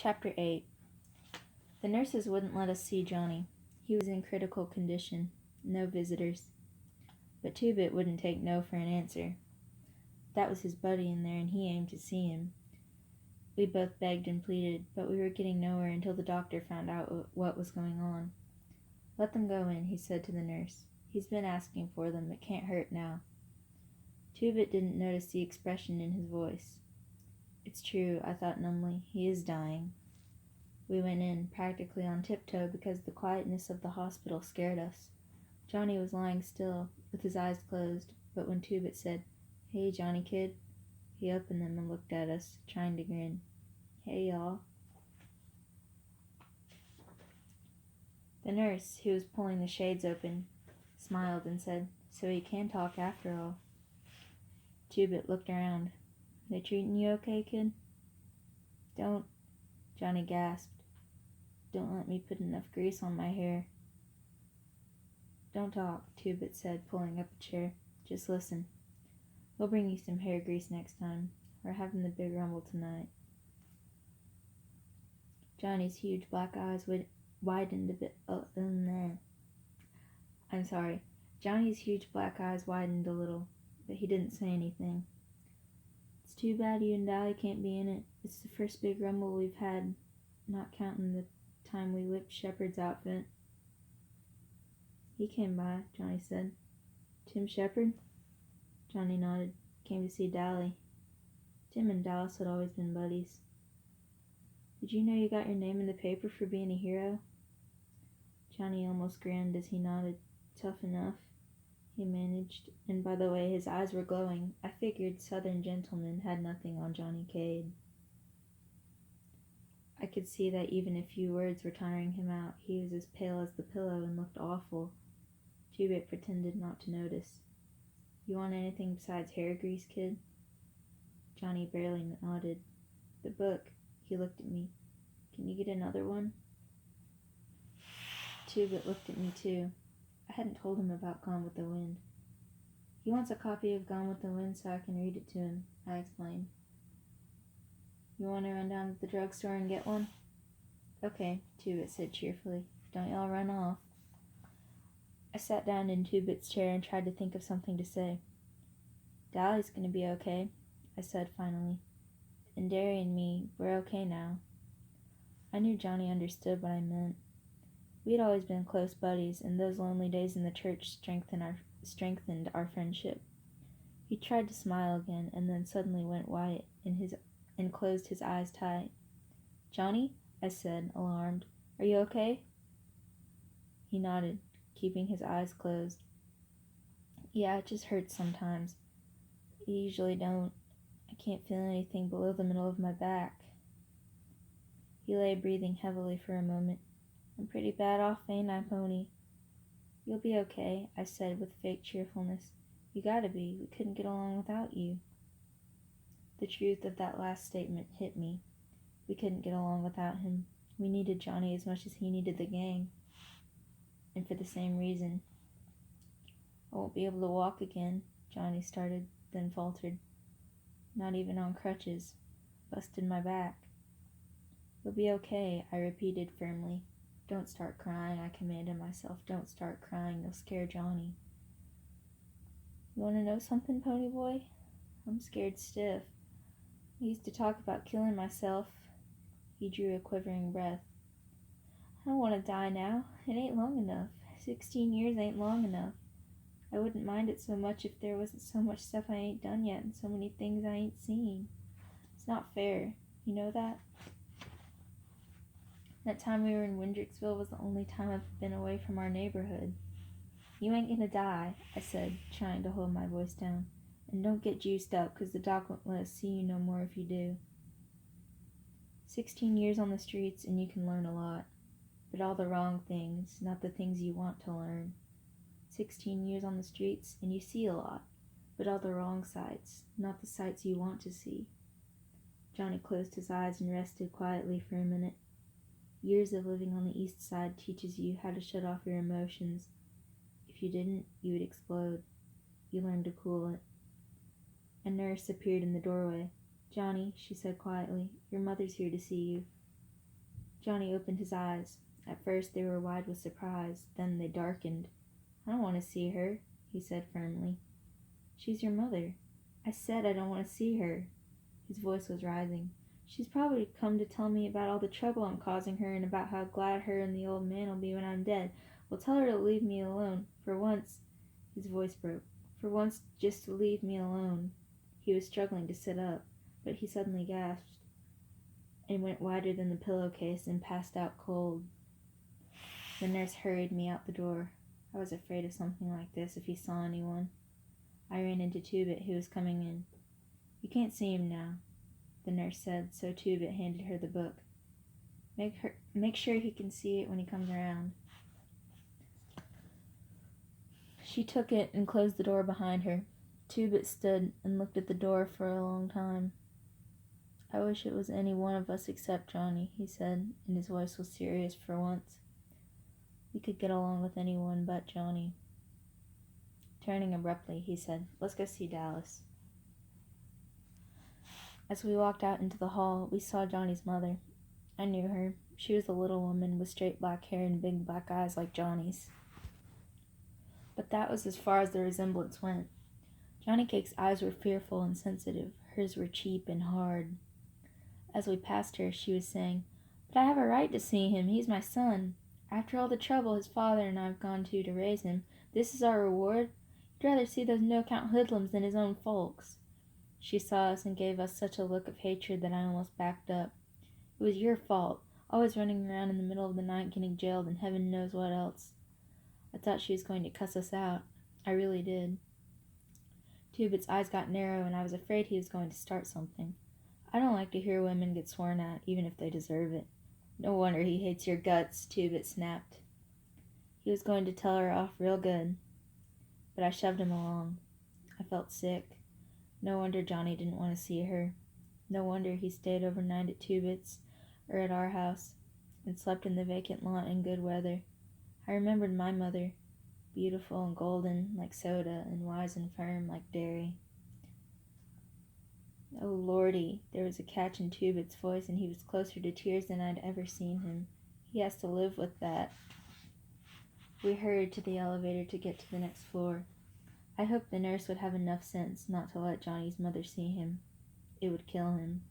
Chapter 8. The nurses wouldn't let us see Johnny. He was in critical condition. No visitors. But Two-Bit wouldn't take no for an answer. That was his buddy in there, and he aimed to see him. We both begged and pleaded, but we were getting nowhere until the doctor found out what was going on. "Let them go in," he said to the nurse. "He's been asking for them. It can't hurt now." Two-Bit didn't notice the expression in his voice. It's true, I thought numbly. He is dying. We went in, practically on tiptoe, because the quietness of the hospital scared us. Johnny was lying still, with his eyes closed, but when Two-Bit said, "Hey, Johnny kid," he opened them and looked at us, trying to grin. "Hey, y'all." The nurse, who was pulling the shades open, smiled and said, "So he can talk after all." Two-Bit looked around. "They treating you okay, kid?" "Don't," Johnny gasped. "Don't let me put enough grease on my hair." "Don't talk," Two-Bit said, pulling up a chair. "Just listen. We'll bring you some hair grease next time. We're having the big rumble tonight." Johnny's huge black eyes widened a bit. Johnny's huge black eyes widened a little, but he didn't say anything. "It's too bad you and Dally can't be in it. It's the first big rumble we've had, not counting the time we whipped Shepard's outfit." "He came by," Johnny said. "Tim Shepard?" Johnny nodded. "Came to see Dally." Tim and Dallas had always been buddies. "Did you know you got your name in the paper for being a hero?" Johnny almost grinned as he nodded. "Tough enough," he managed, and by the way his eyes were glowing, I figured Southern gentlemen had nothing on Johnny Cade. I could see that even a few words were tiring him out. He was as pale as the pillow and looked awful. Two-Bit pretended not to notice. "You want anything besides hair grease, kid?" Johnny barely nodded. "The book." He looked at me. "Can you get another one?" Two-Bit looked at me too. I hadn't told him about Gone with the Wind. "He wants a copy of Gone with the Wind so I can read it to him," I explained. "You want to run down to the drugstore and get one?" "Okay," Two-Bit said cheerfully. "Don't y'all run off." I sat down in Two-Bit's chair and tried to think of something to say. "Dally's gonna be okay," I said finally. "And Derry and me, we're okay now." I knew Johnny understood what I meant. We had always been close buddies, and those lonely days in the church strengthened our friendship. He tried to smile again, and then suddenly went white and closed his eyes tight. "Johnny?" I said, alarmed. "Are you okay?" He nodded, keeping his eyes closed. "Yeah, it just hurts sometimes. I usually don't. I can't feel anything below the middle of my back." He lay breathing heavily for a moment. "I'm pretty bad off, ain't I, Pony?" "You'll be okay," I said with fake cheerfulness. "You gotta be. We couldn't get along without you." The truth of that last statement hit me. We couldn't get along without him. We needed Johnny as much as he needed the gang. And for the same reason. "I won't be able to walk again," Johnny started, then faltered. "Not even on crutches. Busted my back." "You'll be okay," I repeated firmly. "Don't start crying," I commanded myself. "Don't start crying. You'll scare Johnny." "You want to know something, Ponyboy? I'm scared stiff. I used to talk about killing myself." He drew a quivering breath. "I don't want to die now. It ain't long enough. 16 years ain't long enough. I wouldn't mind it so much if there wasn't so much stuff I ain't done yet and so many things I ain't seen. It's not fair. You know that? That time we were in Windricksville was the only time I've been away from our neighborhood." "You ain't gonna die," I said, trying to hold my voice down. "And don't get juiced up, 'cause the doc won't let us see you no more if you do. 16 years on the streets and you can learn a lot. But all the wrong things, not the things you want to learn. 16 years on the streets and you see a lot, but all the wrong sights, not the sights you want to see." Johnny closed his eyes and rested quietly for a minute. Years of living on the east side teaches you how to shut off your emotions. If you didn't, you would explode. You learn to cool it. A nurse appeared in the doorway. "Johnny," she said quietly, "your mother's here to see you." Johnny opened his eyes. At first they were wide with surprise, then they darkened. "I don't want to see her," he said firmly. "She's your mother." "I said I don't want to see her." His voice was rising. "She's probably come to tell me about all the trouble I'm causing her and about how glad her and the old man will be when I'm dead. Well, tell her to leave me alone. For once," his voice broke, "for once just to leave me alone." He was struggling to sit up, but he suddenly gasped and went wider than the pillowcase and passed out cold. The nurse hurried me out the door. I was afraid of something like this if he saw anyone. I ran into Tubit, who was coming in. "You can't see him now," the nurse said, so Tubit handed her the book. Make sure he can see it when he comes around." She took it and closed the door behind her. Tubit stood and looked at the door for a long time. "I wish it was any one of us except Johnny," he said, and his voice was serious for once. "We could get along with anyone but Johnny." Turning abruptly, he said, "Let's go see Dallas." As we walked out into the hall, we saw Johnny's mother. I knew her. She was a little woman with straight black hair and big black eyes like Johnny's. But that was as far as the resemblance went. Johnny Cake's eyes were fearful and sensitive. Hers were cheap and hard. As we passed her, she was saying, "But I have a right to see him. He's my son. After all the trouble his father and I have gone to raise him, this is our reward. He'd rather see those no-account hoodlums than his own folks." She saw us and gave us such a look of hatred that I almost backed up. "It was your fault. Always running around in the middle of the night getting jailed and heaven knows what else." I thought she was going to cuss us out. I really did. Tubit's eyes got narrow and I was afraid he was going to start something. I don't like to hear women get sworn at, even if they deserve it. "No wonder he hates your guts," Tubit snapped. He was going to tell her off real good. But I shoved him along. I felt sick. No wonder Johnny didn't want to see her. No wonder he stayed overnight at Tubit's or at our house and slept in the vacant lot in good weather. I remembered my mother, beautiful and golden like soda and wise and firm like dairy. "Oh, Lordy," there was a catch in Tubit's voice, and he was closer to tears than I'd ever seen him. "He has to live with that." We hurried to the elevator to get to the next floor. I hoped the nurse would have enough sense not to let Johnny's mother see him. It would kill him.